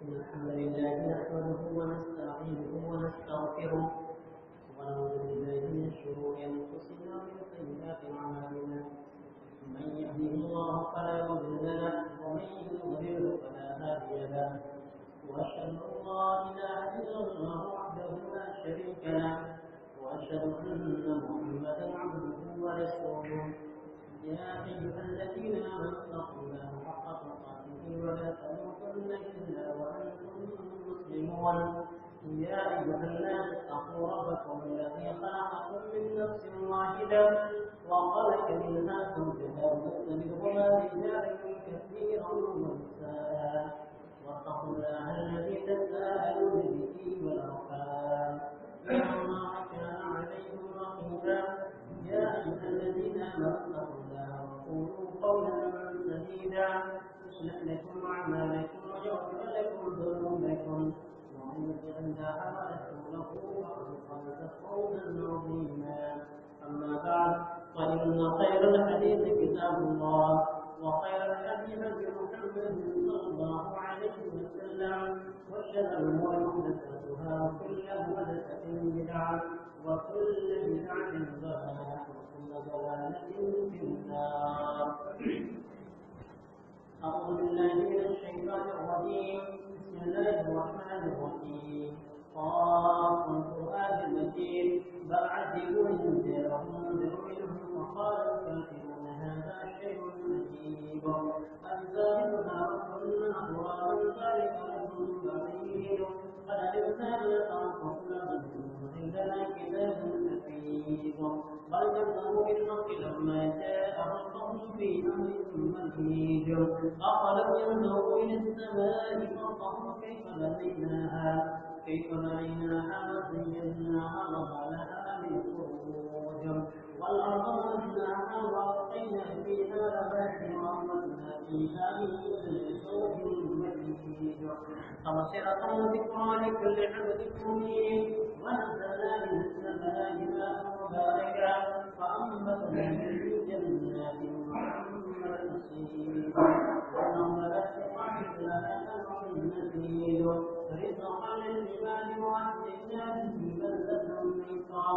الحمد لله نحمده ونستعينه ونستغفره ونعوذ بالله من شرور انفسنا ومن سيئات اعمالنا من يهده الله فلا مضل له ومن يضلل فلا هادي له واشهد ان لا اله الا الله وحده لا شريك له واشهد ان محمدا عبده ورسوله يا ايها الذين امنوا اتقوا الله حق تقاته ولا تموتن الا وانتم مسلمون يا ايها الناس اتقوا ربكم الذي خلقكم من نفس واحده وخلق منها زوجها وبث منهما رجالا كثيرا ونساء واتقوا الله الذي تساءلون به والارحام ان الله كان عليكم رقيبا يا ايها الذين امنوا اتقوا الله وقولوا قولا سديدا يصلح لكم اعمالكم ويغفر لكم ذنوبكم ومن يطع الله ورسوله فقد فاز فوزا عظيما اما بعد فان خير الحديث كتاب الله وخير الهدي هدي محمد صلى الله عليه وسلم وشر الامور محدثاتها وكل محدثه بدعه وكل بدعه ضلاله وكل ضلاله في النار. أعوذ بالله من الشيطان الرجيم بسم الله الرحمن الرحيم قاف القرآن المجيد بل عجبوا لينذرهم منهم وقال الكافرون هذا شيء عجيب أجزاؤها وكن أبواب ذلك لهم بعيد قد علمنا لتنقصن عندنا كتاب حفيظ بل كذبوا بالحق لما جاءهم فهم في أمر مريج أفلم ينظروا إلى السماء فوقهم كيف بنيناها وزيناها وما لها من فروج والأرض مددناها وألقينا فيها رواسي وأنبتنا فيها من كل زوج مجيد تبصرة وذكرى لكل عبد منيب ونزلنا من السماء ماء مباركا فأنبتنا به جنات وحمر نصيب والنخل باسقات لها سبع نزيد رزقا للعباد وأحيينا به بلدة ميتا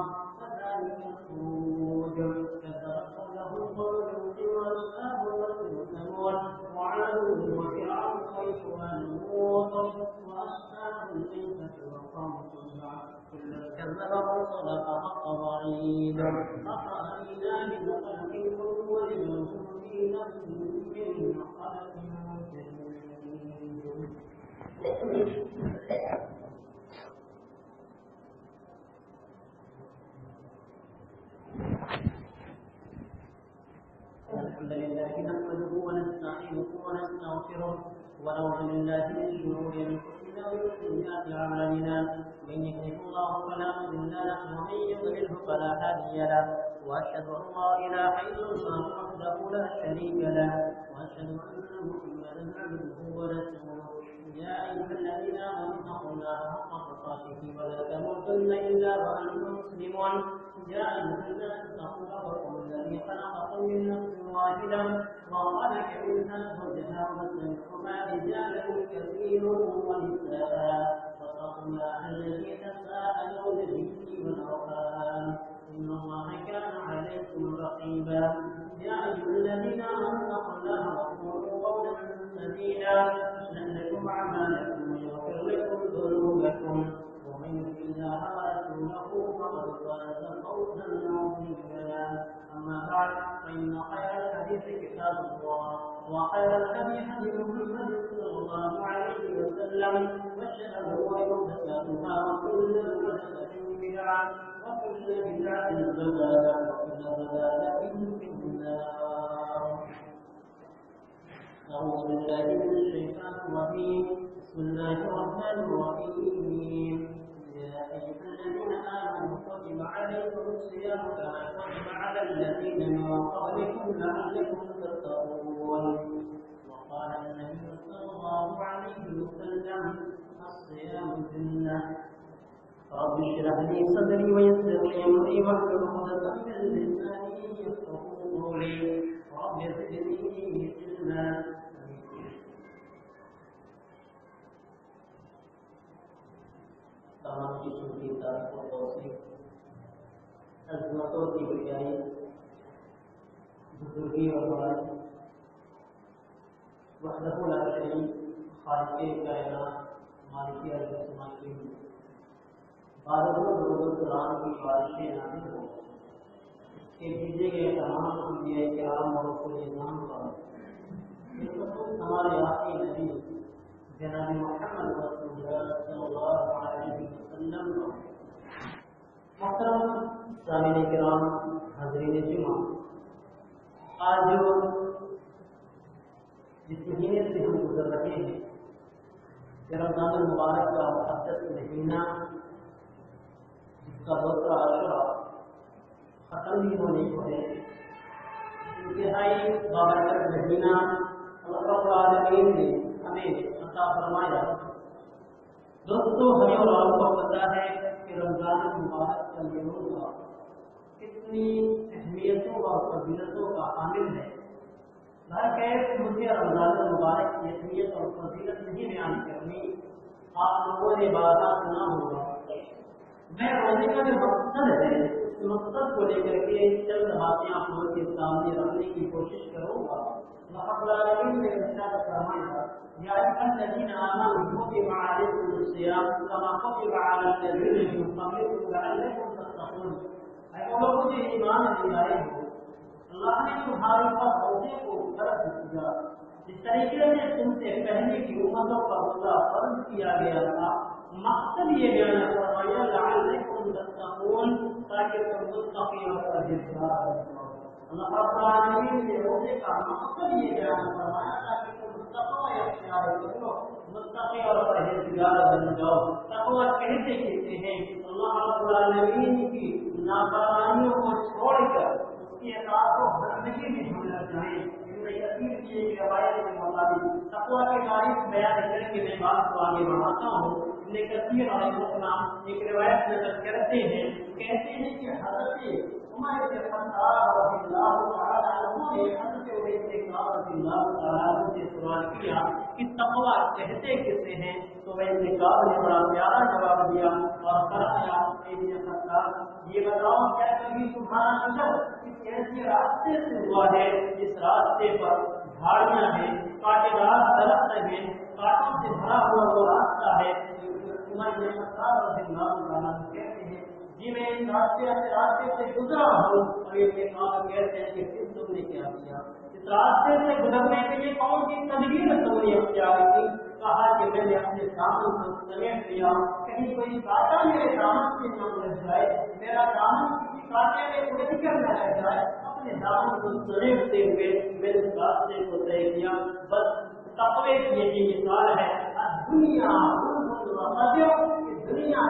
كذلك الخروج كذبت قبلهم قوم لوط وأصحاب الرس وثمود وعاد وفرعون وإخوان لوط وأصحاب الأيكة وقوم تبع كل كذب الرسل فحق وعيد أفرأينا من خلق ولمن في نفس من خلق الحمد لله نحمده ونستعينه ونستغفره ونعوذ بالله من شرور انفسنا ومن سيئات اعمالنا من يهده الله فلا مضل له ومن يضلله فلا هادي له واشهد ان لا اله الا الله وحده لا شريك له واشهد ان محمدا عبده ورسوله يا ايها الذين امنوا اتقوا الله حق تقاته ولا تموتن الا وانتم مسلمون يا ايها الناس اتقوا ربكم الذي خلقكم من نفس واحده وخلق منها زوجها وبث منهما رجالا كثيرا ونساء واتقوا الله الذي تساءلون به والارحام ان الله كان عليكم رقيبا يا ايها الذين امنوا اتقوا الله وقولوا قولا سديدا يصلح لكم اعمالكم ويغفر لكم ذنوبكم ومن يطع الله ورسوله فقد فاز فوزا عظيما اما بعد فان خير الحديث كتاب الله وخير الهدي هدي محمد صلى الله عليه وسلم وشر الامور محدثاتها وكل محدثه بدعه وكل بدعه ضلاله وكل ضلاله في النار. أعوذ بالله من الشيطان الرجيم بسم الله الرحمن الرحيم يا أيها الذين آمنوا كتب عليكم الصيام كما كتب على الذين من قبلكم لعلكم تتقون وقال النبي صلى الله المسلم الصيام جنة رب اشرح لي صدري ويسر لي أمري واحلل عقدة من لساني يفقهوا قولي رب زدني علما. تمام چیزوں کی تعریف و توصیف، عظمتوں کی بڑائی، بزرگی اور بڑائی، وحدہ لا شریک خالق کائنات مالک ارض و سماء کی بارہ درود قرآن کی بارشیں نازل ہو کہ بھیجے گئے تمام انبیاء کرام اور رسول اعظام پر ہمارے آخری نبی جناب محمد رسول اللہ صلی اللہ علیہ وسلم. محترم سامعین کرام، حاضرین جمعہ، آج جس مہینے سے ہم گزر رہے ہیں رمضان المبارک کا مقدس مہینہ، جس کا دوسرا عشرہ ختم بھی ہونے کو ہے، انتہائی بابرکت مہینہ اللہ رب العالمین نے ہمیں عطا فرمایا. دوستو، ہمیں اور آپ کو پتہ ہے کہ رمضان المبارک کا یہ روزہ کتنی اہمیتوں اور فضیلتوں کا حامل ہے. مجھے رمضان المبارک کی اہمیت اور فضیلت نہیں بیان کرنی، آپ لوگوں نے بازار سنا ہوگا. میں روزے کا جو مقصد ہے اس مقصد کو لے کر کے چند باتیں آپ لوگوں کے سامنے رکھنے کی کوشش کروں گا. رب العالمین نے ارشاد فرمایا یا ایھا الذین آمنوا کتب علیکم الصیام کما کتب علی الذین من قبلکم لعلکم تتقون. اے لوگوں جو ایمان لے آئے ہو، اللہ نے تمہارے پر روزے کو فرض کیا جس طریقے سے تم سے پہلے کی امتوں پر روزہ فرض کیا گیا تھا. مقصد یہ بیان فرمایا لعلکم تتقون، تاکہ تم متقی اور پرہیزگار بنو. اللہ رب العالمین نے روزے کا مقصد یہ بیان فرمایا تاکہ تم تقوی اختیار کرو، متقی اور پرہیزگار بن جاؤ. تقوی کہتے ہیں اللہ رب العالمین کی نافرمانیوں کو چھوڑ کر کی اطاعت و بندگی میں ہم لگ جائیں. ابن کثیر کی ایک روایت کے مطابق تقویٰ کے تعریف بیان کر کے میں بات کو آگے بڑھاتا ہوں. ابن کثیر علیہ السلام ایک روایت نقل کرتے ہیں، کہتے ہیں کہ حضرت عمر بن خطاب رضی اللہ تعالی عنہ نے حضرت عبید بن کعب رضی اللہ تعالی عنہ سے سوال کیا کہ تقویٰ کہتے کسے ہیں؟ تو عبید بن کعب نے بڑا پیارا جواب دیا اور فرمایا ابن خطاب یہ بتاؤ کیا کبھی تمہارا نظر ایسے راستے سے ہوا ہے جس راستے پر جھاڑیاں ہیں، کانٹے دار درخت ہیں، کانٹوں سے بھرا ہوا وہ راستہ ہے؟ عمر بن خطاب رضی اللہ عنہ کہتے ہیں جی میں اس راستے سے گزرا ہوں. اور یہ کہتے ہیں کہ پھر تم نے کیا کیا؟ اس راستے سے گزرنے کے لیے کون سی تدبیر تم نے اختیار کی؟ کہا کہ میں نے اپنے دامن کو سمیٹ لیا، کہیں کوئی کانٹا میرے دامن سے نہ لگ جائے، میرا دامن کسی کانٹے میں الجھ کر نہ رہ جائے. اپنے دامن کو سمیٹتے ہوئے میں اس راستے کو طے کیا. بس تقوی کی یہی مثال ہے. دنیا دنیا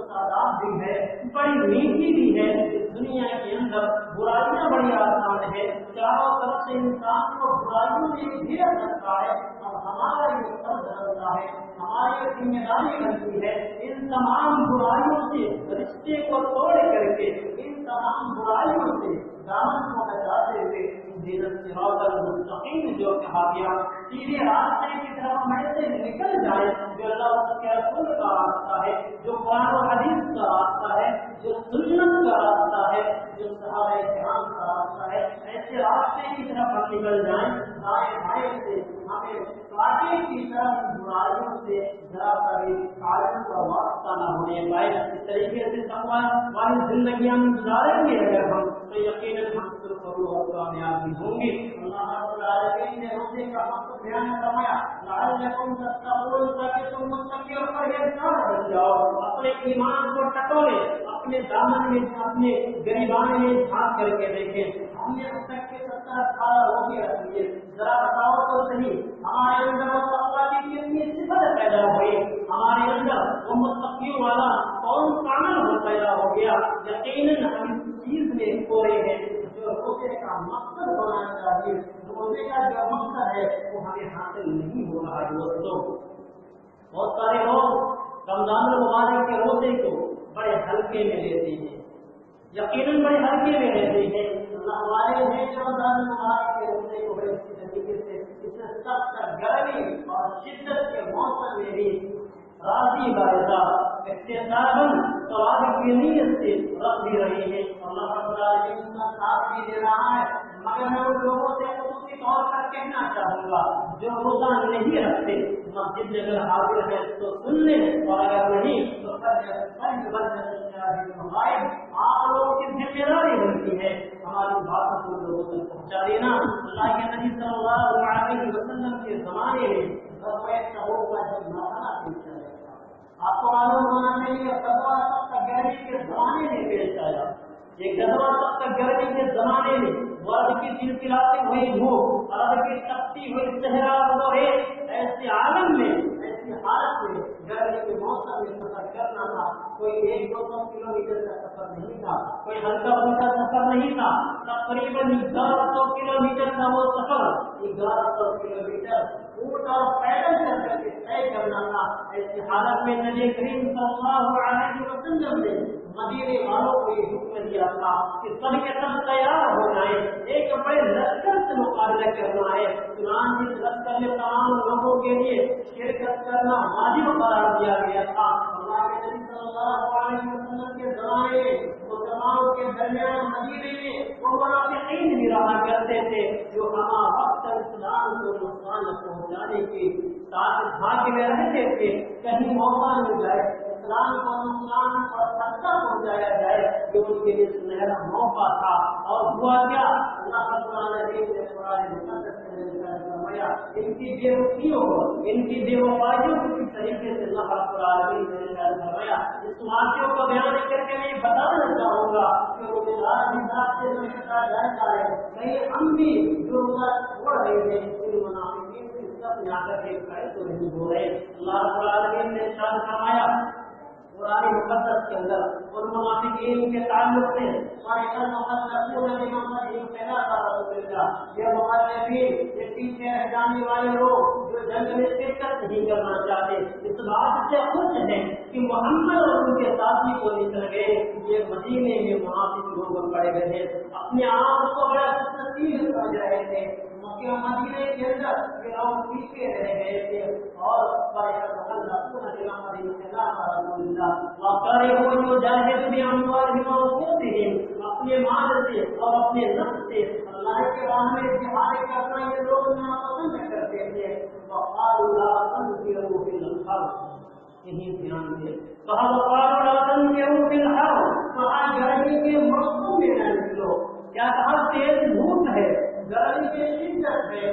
ساداب بھی ہے، بڑی میٹھی بھی ہے. اس دنیا کے اندر برائیاں بڑی آسان ہے، چاروں طرف سے انسان کو برائیوں میں گھیر سکتا ہے. اور ہمارا یہ فرض بنتا ہے، ہماری ذمہ داری بنتی ہے ان تمام برائیوں سے رشتے کو توڑ کر کے، ان تمام برائیوں سے دامن کو بچاتے ہوئے صراط المستقیم جو کہا گیا، سیدھے راستے کی طرف ہم ایسے نکل جائیں جو اللہ کے رسول کا راستہ ہے، جو قرآن و حدیث کا راستہ ہے، جو سنت کا راستہ ہے، جو صحابہ کرام کا راستہ ہے. ایسے راستے کی طرف ہم نکل جائیں، دائیں بائیں سے ہمیں کاٹے کی طرف برائیوں سے ذرا سا بھی تعلق کا واسطہ نہ ہونے پائے. اس طریقے سے تقویٰ والی زندگی ہم گزاریں گے اگر ہم، تو یقیناً ہم اور کامیاب بھی ہوں گے. اللہ رب العالمین نے روزے کا مقصد بیان فرمایا لعلکم تتقون، تاکہ تم متقی اور پرہیزگار بن جاؤ. اپنے ایمان کو ٹٹولے، اپنے دامن میں اپنے گریبان میں جھانک کر کے دیکھیں. ہم نے اب تک کے 70-18 روزے رکھ لیے، ذرا بتاؤ تو صحیح ہمارے اندر وہ تقویٰ کی کتنی صفت پیدا ہوئی، ہمارے اندر وہ متقیوں والا کون کامل ہو پیدا ہو گیا. یقیناً ہم اس چیز میں پورے ہیں جو روزے کا مقصد ہونا چاہیے. روزے کا جو مقصد ہے وہ ہمیں حاصل نہیں ہو رہا. دوستوں بہت سارے لوگ رمضان المبارک کے روزے کو بڑے ہلکے میں لیتے ہیں، یقیناً بڑے ہلکے میں لیتے ہیں۔ اللہ والے ہیں جو رمضان المبارک کے روزے کو بڑے طریقے سے اس سے سخت گرمی اور شدت کے موسم میں بھی راضی باعث احتساباً ثواب کی نیت سے رکھ بھی رہے ہیں۔ اللہ رب العالمین کا ساتھ بھی دے رہا ہے، مگر میں ان لوگوں سے خصوصی طور پر کہنا چاہوں گا جو روزہ نہیں رکھتے، مسجد میں اگر حاضر ہے تو سن لیں، اور اگر نہیں تو آپ لوگوں کی ذمہ داری بنتی ہے ہماری باتوں کو لوگوں تک پہنچا دینا۔ اللہ کے نبی صلی اللہ علیہ وسلم کے زمانے میں غزوہ تبوک کا جب مرحلہ پیش آیا، آپ کو معلوم ہونا چاہیے غزوہ سخت گرمی کے زمانے میں پیش آیا۔ یہ غزوہ سخت گرمی کے زمانے میں ورد کی چلچلاتی ہوئی دھوپ، ارد کی تپتی ہوئی صحرا ہے، ایسے عالم میں، ایسی حالت میں گرمی کے موسم میں سفر کرنا تھا۔ کوئی 100-200 کلومیٹر کا سفر نہیں تھا، کوئی ہلکا پھلکا سفر نہیں تھا، تقریباً 1100 کلومیٹر کا وہ سفر، 1100 کلومیٹر اونٹ اور پیدل چل کر کے طے کرنا تھا۔ ایسی حالت میں نبی کریم صلی اللہ علیہ وسلم نے مدینے والوں کو یہ حکم دیا تھا کہ سب کے سب تیار ہو جائیں، ایک بڑے لشکر سے مقابلہ کرنا ہے۔ چنانچہ اس لشکر میں تمام لوگوں کے لیے شرکت کرنا واجب قرار دیا گیا تھا۔ اللہ کے نبی صلی اللہ علیہ وسلم کے زمانے میں مسلمانوں کے درمیان مدینے میں وہ منافقین بھی رہا کرتے تھے جو ہمہ وقت اسلام کو نقصان پہنچانے کی طاقت بھاگ میں رہتے تھے، کہیں موقع مل جائے اسلام کو نقصان اور خطرہ پہنچایا جائے، جو ان کے لیے سنہرا موقع تھا۔ اور ہوا کیا؟ اللہ رب العالمین نے قرآن مقدس میں فرمایا ان کی بے رخیوں کو، ان کی بے وفائیوں کو کس طریقے سے اللہ رب العالمین نے فرمایا۔ اس واقعوں کو بیان کر کے میں بتانا چاہوں گا کہ روزگار حساب سے نشہ جائزہ ہے، کہیں ہم بھی جو روزہ چھوڑ رہے تھے ان منافقین سے سب یہاں کر کے کھڑے تو نہیں ہو رہے۔ اللہ رب العالمین نے ارشاد فرمایا قرآن مقدس کے اندر ان منافقین کے تعلق سے یہ مخالفین، یہ پیچھے رہ جانے والے لوگ جو جنگ میں شرکت نہیں کرنا چاہتے، اس بات سے خوش ہیں کہ محمد اور ان کے ساتھی کو نکل گئے، یہ مدینے میں منافق لوگ پڑے گئے ہیں، اپنے آپ کو بڑا خوش نصیب سمجھ رہے تھے۔ مدینے کے اندر یہ لوگ پیچھے رہ گئے تھے اور اپنے مال سے اور اپنے نفس سے اللہ کے راہ میں جہاد کرنا یہ لوگ ناپسند کرتے تھے۔ یہی دھیان دے کہا گرمی کے موسم میں نہ نکلو، کیا کہا تیز دھوپ ہے، گرمی کی شدت ہے،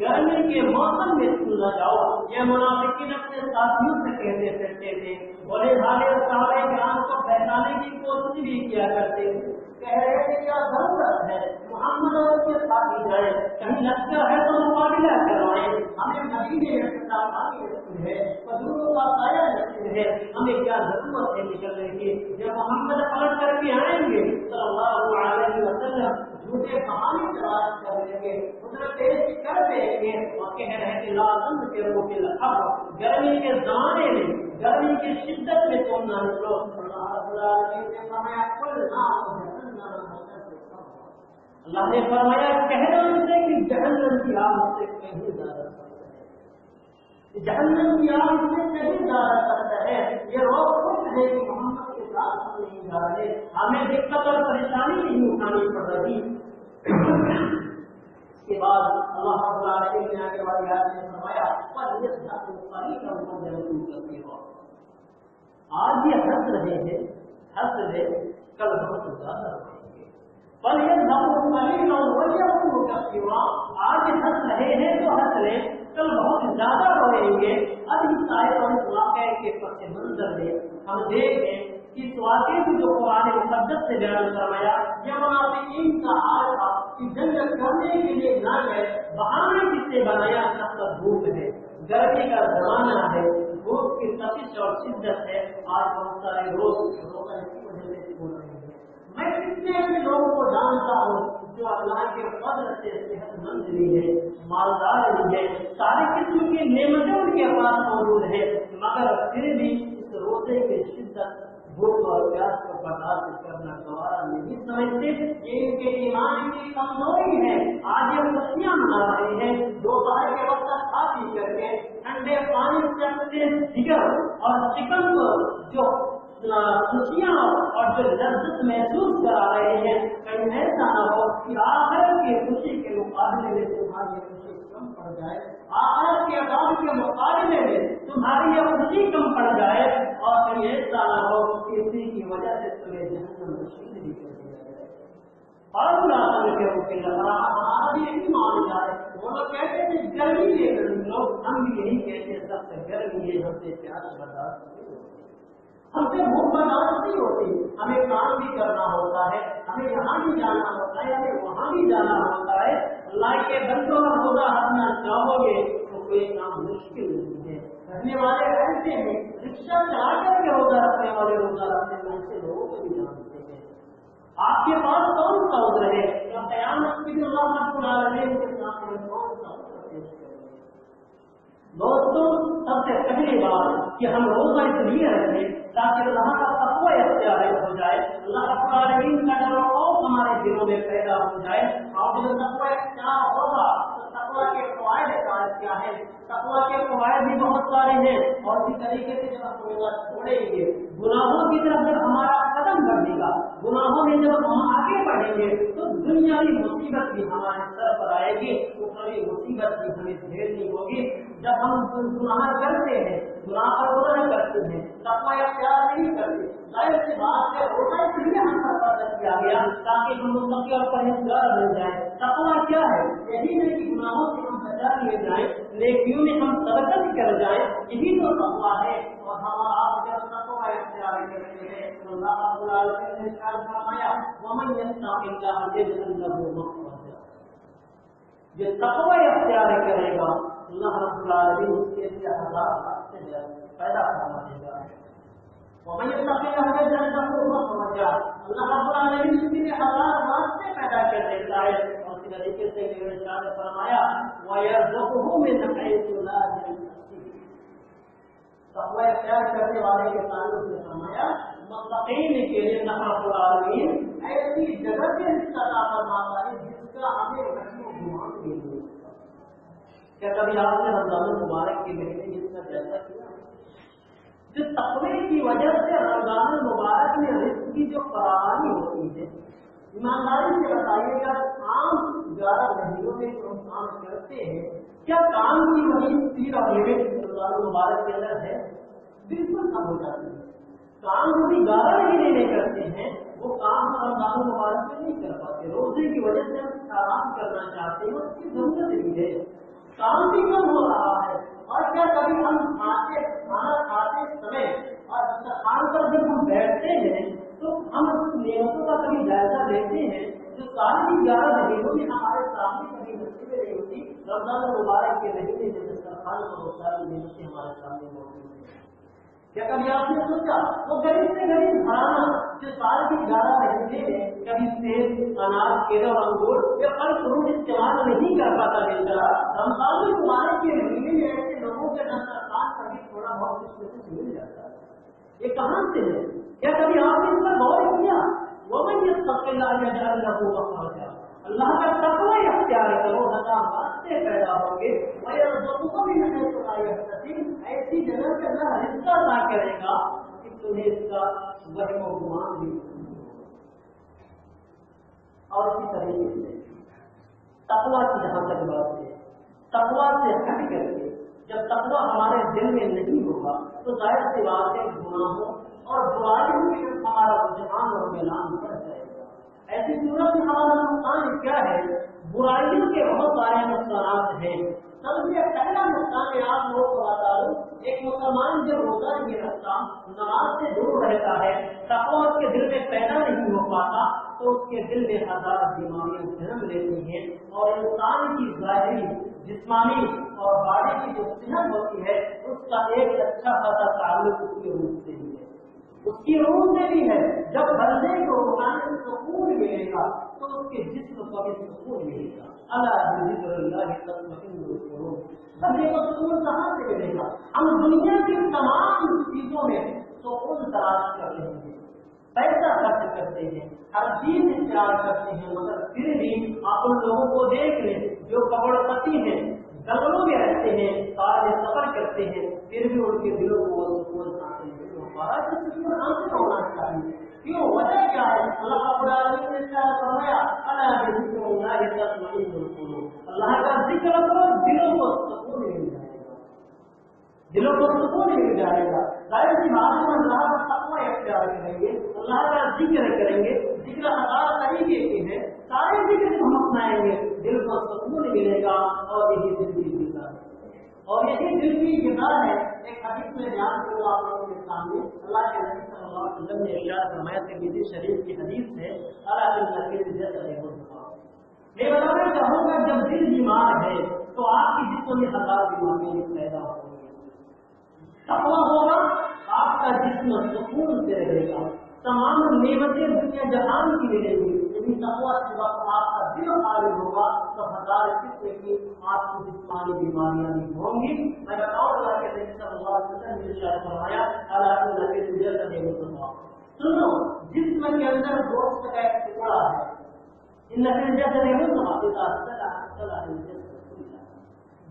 گرمی کے موسم میں تم نہ جاؤ۔ یہ منافقین اپنے ساتھیوں سے کہتے پھرتے تھے، بڑے بھاگے صحابہ کرام کو پہچانے کی کوشش بھی کیا کرتے تھے، کہہ رہے تھے کیا ضرورت ہے محمد اور اس کے ساتھی جائے، کہیں لشکر ہے تو مقابلہ کروائیں، ہمیں مدینے میں ہے بدروں کا سایہ نصیب ہے، ہمیں کیا ضرورت ہے نکلنے کی۔ جب محمد پلٹ کر کے آئیں گے صلی اللہ علیہ وسلم جھوٹے بہانے تلاش کر لیں گے، قدرت پیش کر دیں گے اور کہہ رہے کہ لازم کے روح کے لحظ گرمی کے زمانے میں، گرمی کی شدت میں تم نہ نکلو۔ اللہ نے فرمایا کہہ دو ان سے کہ جہنم کی آگ سے کہیں زیادہ جہنم کی آگ سے کہیں زیادہ سخت ہے۔ یہ روز خوش ہے کہ محمد کے ساتھ ہم نہیں جا رہے، ہمیں دقت اور پریشانی نہیں اٹھانی پڑ رہی۔ اس کے بعد اللہ رب العالمین نے آگے والی آیت میں فرمایا آج یہ ہنس رہے ہیں، ہنس رہے کل بہت زیادہ رہیں گے، پر یہ آج ہنس رہے ہیں تو ہنس لیں، کل بہت زیادہ رہیں گے۔ اب اس آیت اور اس واقعے کے پس منظر میں ہم دیکھیں کہ اس واقعے کو جو قرآن مقدس سے بیان فرمایا، یہ منافقین کا حال تھا کہ جنگ کرنے کے لیے نہ گئے، بہانے کس سے بنایا؟ سخت دھوپ ہے، گرمی کا زمانہ ہے، دھوپ کی تپش اور شدت ہے، آج بہت سارے لوگ روزہ کی وجہ سے چھوڑ رہے ہیں۔ میں کتنے ایسے لوگوں کو جانتا ہوں جو جو اللہ کے فضل سے صحت مند بھی ہے، مالدار بھی ہے، سارے قسم کی نعمتیں ان کے پاس موجود ہے، مگر پھر بھی اس روزے کی شدت بھوک اور پیاس کو برداشت کرنا گوارا نہیں سمجھتے. یہ ان کے ایمان کی کمزوری ہے. آج یہ خوشیاں منا رہے ہیں، دوپہر کے وقت کھا پی کر کے ٹھنڈے پانی سے اپنے جگر اور چکن کو جو خوشیاں اور جو لذت محسوس کرا رہے ہیں، کہیں ایسا نہ ہو کہ آخرت کی خوشی کے مقابلے میں تمہاری خوشی کم پڑ جائے، آخرت کے عذاب کے مقابلے میں تمہاری یہ خوشی کم پڑ جائے، اور کہیں ایسا نہ ہو کہ اسی کی وجہ سے تمہیں جہنم میں شہید بھی کر دیا جائے. اور ہمارا بھی یہی مان جائے. وہ لوگ کہتے تھے گرمی ہے، گرمی لوگ ہم بھی یہی کہتے ہیں سب سے گرمی ہے، ہم سے پیاس برداشت نہیں ہوتی، ہم سے بھوک برداشت نہیں ہوتی. ہمیں کام بھی کرنا ہوتا ہے، ہمیں یہاں بھی جانا ہوتا ہے، ہمیں وہاں بھی جانا ہوتا ہے. اللہ کے بندوں کا روزہ رکھنا چاہو گے تو کوئی کام مشکل نہیں ہے. رکھنے والے ایسے ہیں، رکشہ چلا کر کے روزہ رکھنے والے روزہ رکھنے میں ایسے لوگوں کو بھی جانتے ہیں. آپ کے پاس کون سا عذر ہے؟ قیامت کی اللہ رب العالمین کے سامنے کون سا عذر پیش کریں گے؟ دوستوں، سب سے پہلی بات کہ ہم روزہ اس لیے رکھیں تاکہ اللہ کا تقوی اختیار ہو جائے، اللہ رب العالمین کا ڈر و خوف ہمارے دلوں میں پیدا ہو جائے. اور جب تقوی اختیار ہوگا تو تقوی کے فوائد کیا ہے؟ تقوی کے فوائد بھی بہت سارے ہیں. اور اسی طریقے سے جب ہم روزہ چھوڑیں گے، گناہوں کی طرف جب ہمارا قدم بڑھے گا، گناہوں میں جب ہم آگے بڑھیں گے تو دنیاوی مصیبت بھی ہمارے سر پر آئے گی، اخروی مصیبت بھی ہمیں جھیلنی ہوگی. جب ہم گناہ کرتے ہیں، گناہ پر روزہ کرتے ہیں، تقوی اختیار نہیں کرتے، ظاہر سی بات ہے روزہ اس لیے ہم پر فرض کیا گیا تاکہ ہم متقی اور پرہیزگار بن جائیں. تقوی کیا ہے؟ یہی نہیں کہ گناہوں سے ہم بچا لیے جائیں، نیکیوں میں ہم سبقت کر جائیں، یہی تو تقوی ہے. اور ہمارا آپ جب تقوی اختیار کرتے ہیں تو اللہ رب العالمین نے ارشاد فرمایا وَمَن يَتَّقِ اللَّهَ يَجْعَل لَّهُ مَخْرَجًا. جو تقوی اختیار کرے گا اللہ رب العالمین اس کے لیے ہزار راستے پیدا فرما دے گا. وَمَن يَتَّقِ اللَّهَ يَجْعَل لَّهُ مَخْرَجًا. اللہ رب العالمین اس کے لیے ہزار راستے پیدا کر دیتا ہے. اور اسی طریقے سے ارشاد فرمایا وَيَرْزُقْهُ مِنْ حَيْثُ لَا يَحْتَسِبُ. تقوی اختیار کرنے والے کے تعلق سے فرمایا متقین کے لیے اللہ رب العالمین ایسی جگہ سے رشتہ عطا فرماتا ہے جس کا ہمیں وہم و گمان بھی نہیں ہوتا. کیا کبھی آپ نے رمضان المبارک کے مہینے اس کا جیسا کیا؟ جس تقوی کی وجہ سے رمضان المبارک میں رزق کی جو فراوانی ہوتی ہے، ایمانداری سے بتائیے گا عام 11 مہینوں میں جو ہم کام کرتے ہیں، کیا کام کی وہی اسپیڈ اور لمٹ رمضان المبارک کے اندر ہے؟ بالکل کم ہو جاتی ہے. کام جو بھی 11 مہینے میں کرتے ہیں وہ کام ہم رمضان المبارک میں نہیں کر پاتے. روزے کی وجہ سے ہم آرام کرنا چاہتے ہیں، اس کی ضرورت نہیں ہے، کام بھی کم ہو رہا ہے. اور کیا کبھی ہم کھانا کھاتے سمے اور دسترخوان پر جب ہم بیٹھتے ہیں تو ہم نعمتوں کا کبھی جائزہ لیتے ہیں جو ساری 11 مہینوں میں ہمارے سامنے کبھی نصیب نہیں ہوتی؟ رمضان المبارک کے مہینے میں دسترخوان پر وہ ساری نعمتیں ہمارے سامنے موجود ہیں. کیا کبھی آپ نے سوچا وہ غریب سے غریب گھرانا جو سال کے 11 مہینے میں کبھی سیب، انار، کیلا اور انگور یا پھل فروٹ استعمال نہیں کر پاتا بیچارہ، رمضان المبارک کے مہینے میں ایسے لوگوں کے دسترخوان پر بھی تھوڑا بہت کچھ مل جاتا ہے. یہ کہاں سے ہے؟ کیا کبھی آپ نے اس پر غور کیا؟ وَمَن يَتَّقِ اللَّهَ يَجْعَل لَّهُ مَخْرَجًا. اللہ کا تقوی اختیار کرو، ہزار راستے پیدا ہوں گے. وَيَرْزُقْهُ مِنْ حَيْثُ لَا يَحْتَسِبُ. ایسی جگہ سے اللہ رزق عطا کرے گا کہ تمہیں اس کا وہم و گمان بھی نہیں ہوگا. اور اسی طریقے سے تقوی کی جہاں تک بات ہے، تقوی سے ہٹ کر کے جب تقوی ہمارے دل میں نہیں ہوگا تو ظاہر سی بات ہے گناہوں اور برائیوں کی طرف ہمارا رجحان اور میلان بڑھ جائے گا. ایسی صورت میں ہمارا نقصان کیا ہے؟ برائیوں کے بہت سارے نقصانات ہیں. سب سے پہلا نقصان میں آپ لوگوں کو بتا دوں، ایک مسلمان جب روزہ نہیں رکھتا، نماز سے دور رہتا ہے، تقوی اس کے دل میں پیدا نہیں ہو پاتا تو اس کے دل میں ہزار بیماریاں جنم لیتی ہیں. اور انسان کی ظاہری، جسمانی اور باڈی کی جو صحت ہوتی ہے اس کا ایک اچھا خاصا تعلق اس کے روح سے ہی ہے، اس کی روح سے بھی ہے. جب بندے کو روحانی سکون ملے گا تو اس کے جسم کو بھی سکون ملے گا. الا بذکر اللہ تطمئن القلوب. اب یہ سکون کہاں سے ملے گا؟ ہم دنیا کی تمام چیزوں میں سکون تلاش کر رہے ہیں، پیسہ خرچ کرتے ہیں، ہر چیز اختیار کرتے ہیں، مگر پھر بھی آپ ان لوگوں کو دیکھ لیں جو کروڑ پتی ہیں، جنگلوں میں رہتے ہیں، سارے سفر کرتے ہیں، پھر بھی ان کے دلوں کو وہ سکون حاصل نہیں ہو پا رہا. سکون حاصل ہونا چاہیے. کیوں؟ وجہ کیا ہے؟ اللہ رب العالمین نے کیا فرمایا؟ الا بذکر اللہ تطمئن القلوب. اللہ کا ذکر کرو، دلوں کو سکون مل جائے گا، دلوں کو سکون مل جائے گا. ظاہر سی بات ہے، اللہ کا تقوی اختیار کریں گے، اللہ کا ذکر کریں گے. ذکر ہزار طریقے کے ہیں، سارے ذکر کو ہم اپنائیں گے، دل کو سکون ملے گا. اور یہی دل کی غذا ہے، اور یہی دل کی غذا ہے. ایک حدیث میں بیان کروں آپ لوگوں کے سامنے. اللہ کے نبی صلی اللہ علیہ وسلم نے ارشاد فرمایا، ترمذی شریف کی حدیث ہے، الا ان فی الجسد مضغہ. میں بتانا چاہوں گا جب دل بیمار ہے تو آپ کی جسم میں ہزار بیماریاں پیدا ہوں گی. تقویٰ ہوگا، آپ کا جسم سکون سے رہے گا، تمام نعمتیں دنیا جہان کی ملیں گی. یعنی تقویٰ کے وقت آپ کا دل خالص ہوگا تو ہزار قسم کی آپ کی جسمانی بیماریاں نہیں ہوں گی. میں بتاؤں اللہ کے نبی صلی اللہ علیہ وسلم نے ارشاد فرمایا، الا ان فی الجسد مضغہ. سنو، جسم کے اندر گوشت کا ایک ٹکڑا ہے. ان فی الجسد مضغہ اذا صلح الجسد كله.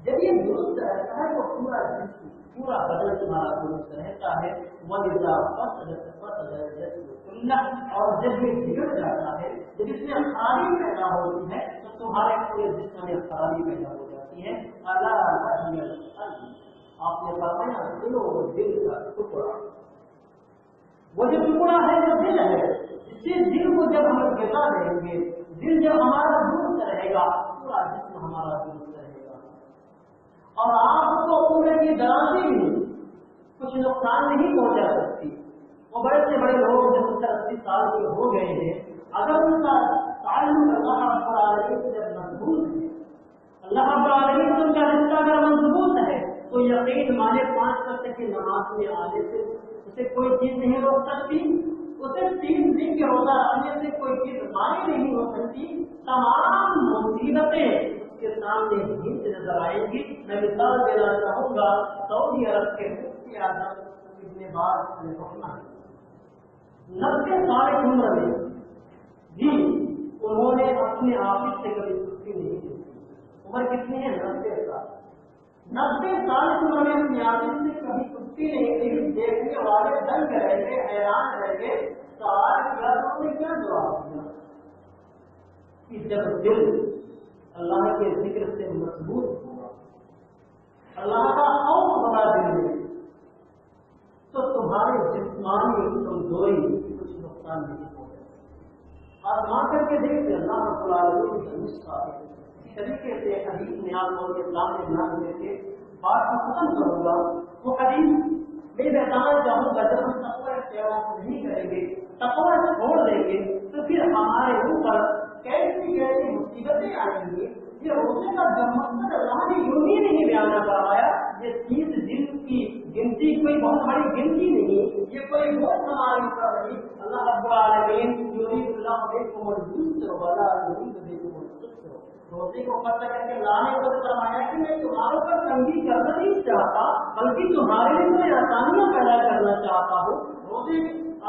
جب یہ درست رہتا ہے تو پورا جسم، پورا بدن تمہارا درست رہتا ہے. وَإِذَا فَسَدَ الْجَسَدُ كُلُّهُ. اور جب یہ بگڑ جاتا ہے، جب اس میں خرابی پیدا ہوتی ہے تو تمہارے پورے جسم میں خرابی پیدا ہو جاتی ہے. الا وَهِيَ الْقَلْبُ. آپ نے فرمایا سنو، دل کا ٹکڑا. وہ جو ٹکڑا ہے وہ دل ہے. اسی دل کو جب ہم غذا دیں گے، دل جب ہمارا درست رہے گا، پورا جسم ہمارا درست رہے گا. اور آپ کو عمر کی درازی بھی کچھ نقصان نہیں پہنچا سکتی. وہ بڑے سے بڑے لوگ جو 70-80 سال کے ہو گئے ہیں، اگر ان کا تعلق اللہ رب العالمین سے مضبوط ہے، اللہ رب العالمین سے ان کا رشتہ اگر مضبوط ہے، تو یقین مانے 5 وقت کی نماز میں آنے سے اسے کوئی چیز نہیں روک سکتی، اسے 3 دن کے روزہ رکھنے سے کوئی چیز مانی نہیں ہو سکتی. تمام مصیبتیں کے سامنے ہی نظر آئیں گی. میں مثال دینا چاہوں گا، سعودی عرب کے مفتی اعظم ابن باز نے کہا 90 سال کی عمر میں جی انہوں نے اپنے آفس سے کبھی چھٹی نہیں کی. عمر کتنی ہے؟ 90 سال. 90 سال کی عمر میں اپنے آفس سے کبھی چھٹی نہیں کی. دیکھنے والے دنگ رہ گئے، حیران رہ گئے. سوال کیا تو انہوں نے کیا جواب دیا کہ جب دل اللہ کے ذکر سے مضبوط ہوگا، اللہ کا خوف بڑا دل ہے، تو تمہاری جسمانی کمزوری کچھ نقصان نہیں ہوگا. آزما کر کے دیکھتے اللہ رب العالمین کا نسخہ ہے. اس طریقے سے حدیث میں آپ لوگوں کے سامنے بیان کر کے بات کو ختم کروں گا. وہ حدیث میں بتانا چاہوں گا، جب ہم تقوی اختیار نہیں کریں گے، تقوی چھوڑ دیں گے، تو پھر ہمارے اوپر کیسی کیسی مصیبتیں آئیں گی. یہ روزے کا جو مقصد اللہ نے یوں ہی نہیں بیان کروایا. یہ 30 دن کی گنتی کوئی بہت بڑی گنتی نہیں، یہ کوئی بہت ہمارے اوپر نہیں. اللہ رب العالمین یرید اللہ بکم الیسر ولا یرید بکم العسر. روزے کو قطع کر کے لانے کو فرمایا کہ میں تمہارے پر تنگی کرنا نہیں چاہتا، بلکہ تمہارے لیے میں آسانیاں پیدا کرنا چاہتا ہوں. روزے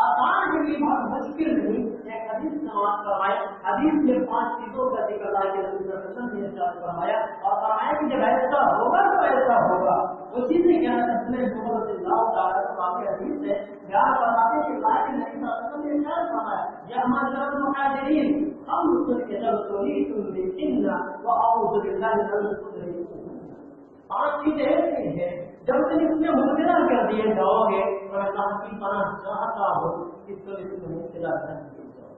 آسان کے لیے بہت مشکل نہیں. ایک حدیث سماعت فرمائے. حدیث میں 5 چیزوں کا ذکر اللہ کے نبی صلی اللہ علیہ وسلم نے ارشاد فرمایا، اور فرمایا کہ جب ایسا ہوگا تو ایسا ہوگا. وہ چیزیں کیا ہے؟ اس میں محمد صلی اللہ تعالیٰ کا واقعہ حدیث ہے. بیان فرماتے ہیں کہ اللہ کے نبی صلی اللہ علیہ وسلم نے ارشاد فرمایا، یا معاشر المہاجرین خمس ابتلیتم بہن واعوذ باللہ من تدرکوہن. 5 چیزیں ایسی ہیں جب تم اس میں مبتلا کر دیے جاؤ گے تو اللہ کی پناہ چاہتا ہوں کہ تم اس میں مبتلا نہ کیے جاؤ.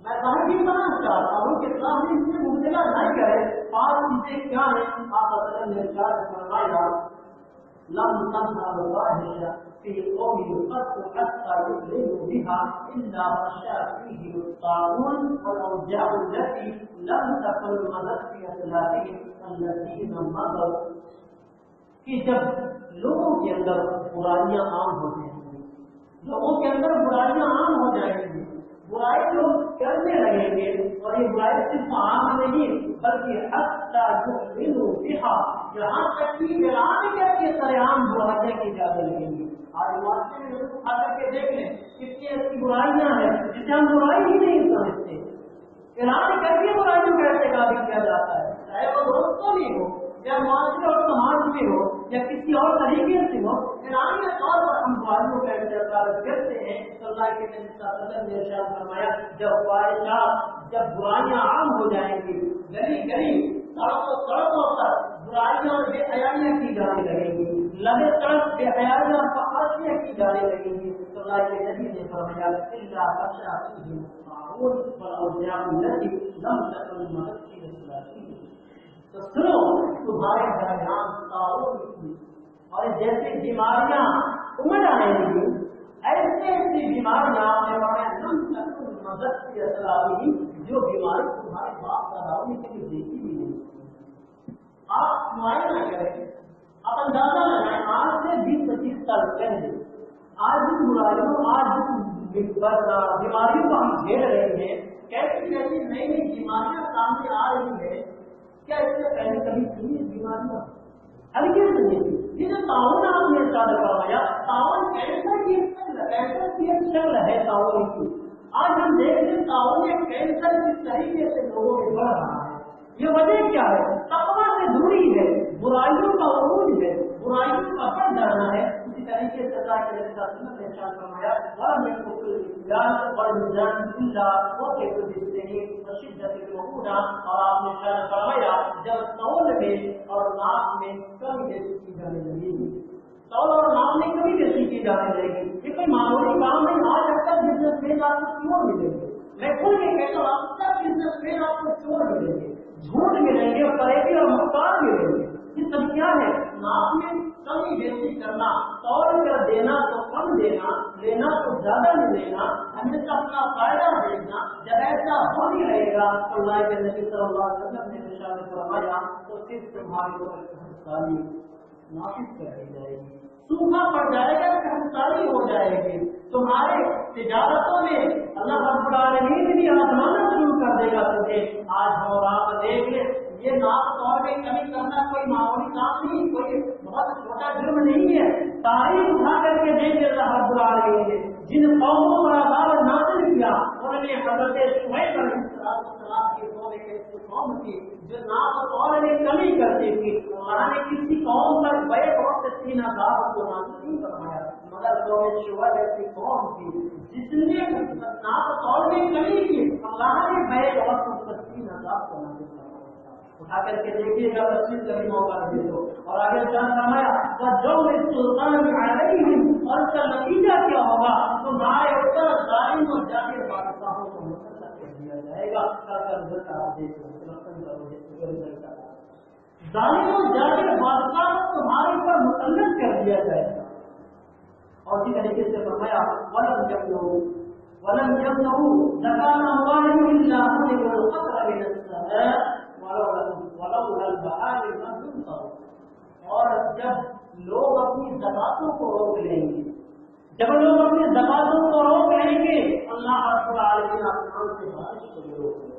میں اللہ کی پناہ چاہتا ہوں کہ اللہ اس میں مبتلا نہ کرے. 5 چیزیں کیا ہیں؟ آپ نے ارشاد فرمایا، لم تظهر فاحشة في قوم قط حتى يظلموا بها إلا خشى فيه الطاعون والأوجاع التي لم تكن مضت في أسلافهم الذين مضوا. کہ جب لوگوں کے اندر برائیاں عام ہو جائیں گی، لوگوں کے اندر برائیاں عام ہو جائیں گی، برائی لوگ کرنے لگیں گے، اور یہ برائی صرف عام نہیں بلکہ حتی یؤمنوا بہا، یہاں تک کہ اعلان کر کے سرعام برائیاں کی جانے لگیں گی۔ آج معاشرے میں لوگ اٹھا کر کے دیکھ لیں کتنی ایسی برائیاں ہیں جسے ہم برائی ہی نہیں سمجھتے، اعلان کر کے برائیوں کا ارتکاب کیا جاتا ہے، چاہے وہ دوستوں میں ہو یا معاشرے اور سماج میں ہو یا کسی اور طریقے سے ہو، اعلان کے طور پر ہم برائیوں کا ارتکاب کرتے ہیں۔ تو اللہ کے نبی صلی اللہ علیہ وسلم نے ارشاد فرمایا جب خواہشات، جب برائیاں عام ہو جائیں گی، گلی گلی سڑکوں پر برائیاں اور بے حیائیاں کی جانے لگیں گی، لگے سڑک بے حیائیاں اور فحاشیاں کی جانے لگیں گی، تو اللہ کے نبی نے فرمایا الا خشع فیہم الطاعون والاوجاع التي لم تكن مضت في الاسلام۔ تو سنو، تمہارے درمیان تعاون کی اور جیسی بیماریاں امڑ آئیں گی، ایسے ایسی بیماریاں لم تكن مضت في الاسلام، جو بیماری تمہارے باپ داداؤں نے کبھی دیکھی بھی نہیں۔ آپ معائنہ کریں، آپ اندازہ لگائیں، آج سے 20-25 سال پہلے آج جن برائیوں، آج جن بیماریوں کو ہم جھیل رہے ہیں، کیسی کیسی نئی نئی بیماریاں سامنے آ رہی ہیں، کیا اس سے پہلے کبھی تھی یہ بیماریاں؟ ہلکی سے نہیں تھی۔ یہ جو تعاون آپ نے ارشاد فرمایا، تعاون کینسر کی ایک شکل ہے تعاون کی۔ آج ہم دیکھتے ہیں تعاون یا کینسر کس طریقے سے لوگوں میں بڑھ رہا ہے۔ یہ وجہ کیا ہے؟ تقویٰ سے دوری ہے، برائیوں کا عروج ہے، برائیوں کا بڑھ جانا ہے۔ اسی طریقے سے اللہ کے رسول اللہ نے ارشاد فرمایا وَلَمْ يَكُنْ الْإِسْلَامُ وَالْمِيزَانُ إِلَّا وَكَيْفَ بِالسِّنِينِ وَشِدَّةِ الْعُقُودَ، اور آپ نے ارشاد فرمایا جب تول میں اور ناپ میں کمی بیشی کی جانے لگے گی، تول اور ناپ میں کمی بیشی کی جانے لگے گی، یہ کوئی معمولی کام نہیں۔ آج اکثر بزنس مین آپ کو چور ملیں گے، میں کھل کے کہتا ہوں اکثر بزنس مین آپ کو چور ملیں گے، جھوٹ ملیں گے اور فریبی اور مختار ملیں گے۔ یہ سب کیا ہے؟ ناپ میں کمی بیشی کرنا، تول کر دینا تو کم دینا، لینا تو زیادہ نہیں لینا، ہمیشہ اپنا فائدہ دینا۔ جب ایسا ہو نہیں رہے گا تو اللہ کے نبی صلی اللہ علیہ وسلم نے ارشاد فرمایا تو صرف تمہاری خریداری ناقص کر دی جائے گی، سوکھا پڑ جائے گا، خریداری ہو جائے گی تمہارے تجارتوں میں۔ اللہ رب العالمین بھی آزمانا شروع کر دے گا تمہیں۔ آج ہم اور آپ دیکھ لیں، یہ ناپ طور میں کمی کرنا کوئی معمولی کام نہیں، کوئی بہت چھوٹا جرم نہیں ہے۔ تاریخ اٹھا کر کے دیکھے اللہ رب العالمین نے جن قوموں پر عذاب نازل کیا، انہوں نے حضرت شعیب علیہ السلام کی قوم ایک ایسی قوم تھی جو ناپ طور میں کمی کرتی تھی۔ اللہ نے کسی قوم پر بیک وقت 3 عذاب کو نازل نہیں فرمایا، مگر قوم شعیب ایسی قوم تھی جس نے ناپ طور میں کمی کی، اللہ نے بیک وقت اس پر 3 عذاب کو نازل فرمایا۔ اٹھا کر کے دیکھیے گا، تفصیل کبھی موقع دے دو۔ اور آگے جان فرمایا وَجَوْرِ السُّلْطَانِ عَلَيْهِمْ، اور اس کا نتیجہ کیا ہوگا؟ تمہارے اوپر ظالم اور جابر بادشاہوں کو مسلط کر دیا جائے گا۔ ظالم اور جابر بادشاہ کو تمہارے اوپر مسلط کر دیا جائے گا۔ اور اسی طریقے سے فرمایا وَلَمْ يَمْنَعُوا زَكَاةَ أَمْوَالِهِمْ إِلَّا مُنِعُوا الْقَطْرَ مِنَ السَّمَاءِ وَلَوْلَا الْبَحَائِرُ لَمْ يُمْطَرُوا، اور جب لوگ اپنی زکاتوں کو روک لیں گے، جب لوگ اپنی زکاتوں کو روک لیں گے، اللہ رب العالمین آسمان سے بارش کو بھی روک لے گا۔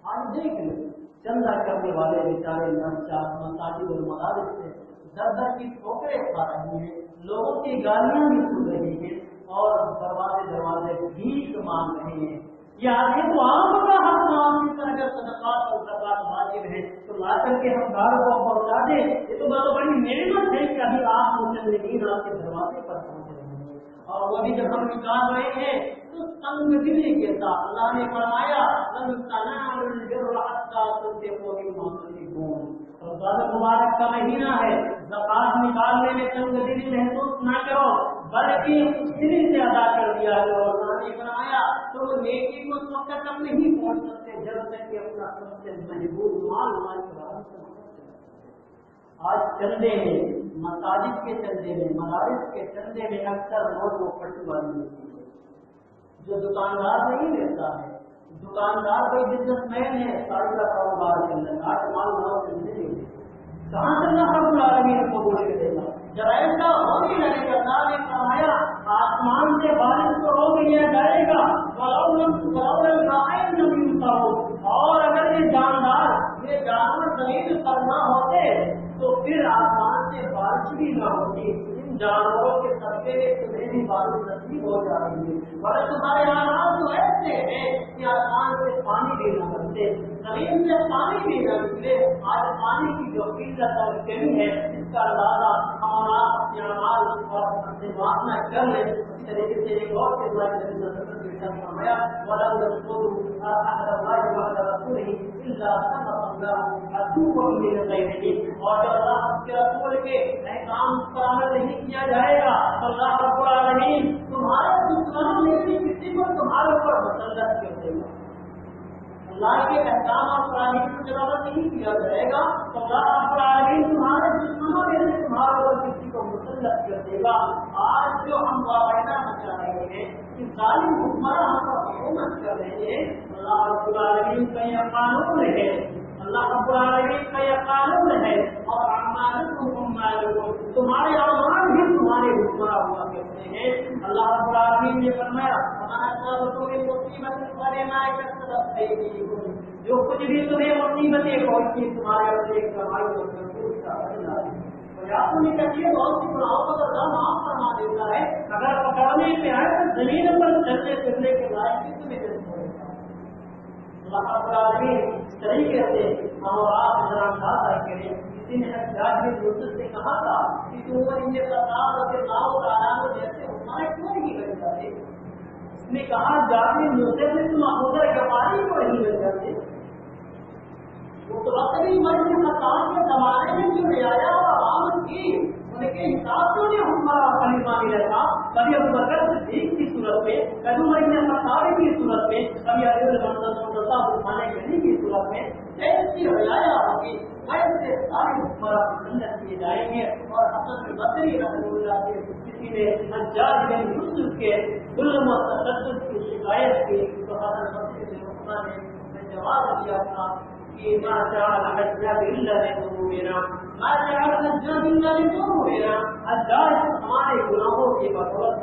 آج دیکھ لیں چندہ کرنے والے بیچارے مساجد اور مدارس سے در در کی ٹھوکریں کھا رہی ہیں، لوگوں کی گالیاں بھی سن رہی ہیں اور دروازے بھیک مانگ رہے ہیں۔ یہ آگے تو عام کا حق معاف کی طرح اگر صدقات اور زکات واجب ہے تو لا کر کے ہم گھر کو پہنچا دیں، یہ تو بہت بڑی نعمت ہے کہ ابھی آپ مجلدین آپ کے دروازے پر پہنچ رہے ہیں، اور وہ بھی جب ہم نکال رہے ہیں تو تنگ دلی کے ساتھ۔ اللہ نے فرمایا لن تنالوا البر حتى تنفقوا مما تحبون، رمضان مبارک کا مہینہ ہے، زکات نکالنے میں تنگ دلی محسوس نہ کرو بلکہ دلی سے ادا کر دیا کرو۔ اللہ نے فرمایا تو نیکی کو اس وقت تک نہیں پہنچ سکتے جب تک کہ اپنا سب سے محبوب مال سے آج چندے میں، مساجد کے چندے میں، مدارس کے چندے میں اکثر نوٹ و پٹی والی ہوتی ہے۔ جو دکاندار نہیں لیتا ہے، دکاندار کوئی بزنس مین ہے، ساڑی کا کاروبار چل رہا ہے، مال نو چندے نہیں دیتے، کہاں سے اللہ رب العالمین کو بول کے دے گا؟ جب ایسا ہونے لگے گا، اللہ نے فرمایا آسمان سے بارش کو روک لیا تمیز کرنا ہوتے تو پھر آسمان سے بارش بھی نہ ہوتی، ان جانوروں کے صدقے میں تمہیں بھی بارش نصیب ہو جائے گی۔ اور تمہارے حالات تو ایسے ہیں کہ آسمان سے پانی بھی نہ بنتے، زمین سے پانی بھی نہ نکلے۔ آج پانی کی جو قلت اور کمی ہے اس کا اندازہ ہمارا اپنے اعمال اور اپنے معاملہ کر لیں۔ اس طریقے سے ایک اور کے بارے میں فرمایا وَلَوْ يَذْكُرُوا أَحْدَ اللَّهِ وَعْدَ رَسُولِهِ إِلَّا سَبَقَ اللَّهُ عَدُوًّا مِّنَ غَيْرِهِ، اور جو اللہ کے رسول کے احکام پر عمل نہیں کیا جائے گا تو اللہ رب العالمین تمہارے دشمنوں میں سے کسی کو تمہارے اوپر مسلط کر دے گا۔ اللہ کے احکام اور قوانین پر جب عمل نہیں کیا جائے گا تو اللہ رب العالمین تمہارے دشمنوں میں سے تمہارے اوپر کسی کو مسلط کر دے گا۔ آج جو ہم واقعہ مچا رہے ہیں، کہ ظالم حکمراں ہم پر حکومت کر رہے ہیں، اللہ رب العالمین کا یہ قانون ہے، اللہ رب العالمین کا یہ قانون ہے، اور تمہارے اعمال بھی تمہارے حکمراں ہوا کرتے ہیں۔ اللہ رب العالمین نے فرمایا جو کچھ بھی تمہیں مصیبتیں پہنچی تمہارے اپنے کمائی اور محفوظ کا بدلہ ہے۔ بہت سی گناہوں کو اللہ معاف فرما دیتا ہے، اگر پکڑنے پہ آئے تو زمین پر چلنے پھرنے کے لائق بھی تمہیں نہیں ہوگا۔ اللہ رب العالمین اس طریقے سے ہم اور آپ ذرا اندازہ کریں۔ کسی نے حجاج بن یوسف سے کہا تھا کہ تم ان کے سردار اور ناؤ اور آرام جیسے ہمارے کیوں نہیں بن جاتے؟ اس نے کہا جاج بن یوسف نے تم ابوذر غفاری کو نہیں بن جاتے؟ وہ تو اصلی مرض خطاب کے زمانے میں جو رعایا اور عوام کی ان کے حساب سے انہیں حکمراں خلیفہ نہیں رہتا، کبھی ابو بکر صدیق کی صورت میں، کبھی عمر بن خطاب کی صورت میں، کبھی علی بن عثمان غنی کی صورت میں، ایسی رعایا ہوگی ایسے سارے حکمراں مسلط کیے جائیں گے۔ اور حسن بصری رحمہ اللہ کے کسی نے حجاج بن یوسف کے ظلم و تشدد کی شکایت کی تو حسن بصری نے حکمراں نے جواب دیا تھا کہ ما جعل الحجاج الا لذنوبنا، ما جعل الحجاج الا لذنوبنا، حجاج ہمارے گناہوں کی بدولت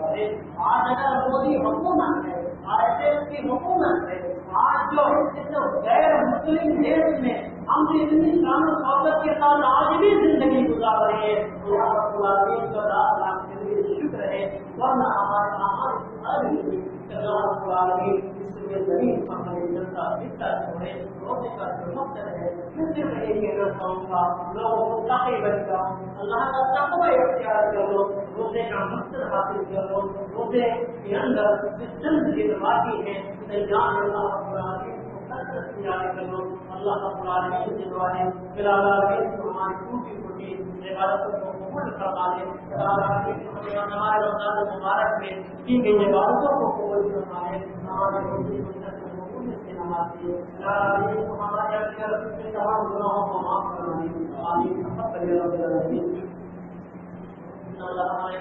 ہے۔ آج اگر مودی حکومت ہے، RSS کی حکومت ہے، آج جو غیر مسلم دیش میں ہم اتنی شان و شوکت کے ساتھ آج بھی زندگی گزار رہے ہیں، اللہ رب العالمین کا لاکھ کے لیے شکر ہے، ورنہ ہمارے اعمال اللہ رب العالمین زمین پر ہمیں جلتا حصہ چھوڑے، روزے کا جو مقصد ہے پھر سے میں یہ کہنا چاہوں گا لوگوں کو تقی بن جاؤ، اللہ کا تقوی اختیار کر لو، روزے کا مقصد حاصل کر لو، روزے کے اندر جس چند دن باقی ہیں جان اللہ رب العالمین کو کثرت سے یاد کر لو۔ اللہ رب العالمین سے دعا ہے فی الحال ہماری ٹوٹی پھوٹی عبادتوں کو قبول فرما لے، ہمارے رمضان مبارک میں کی گئی عبادتوں کو قبول فرما لے، ہمارے روزے ہمارے اکثر تمام گناہوں کو معاف کرنا آمین۔ اللہ ہمارے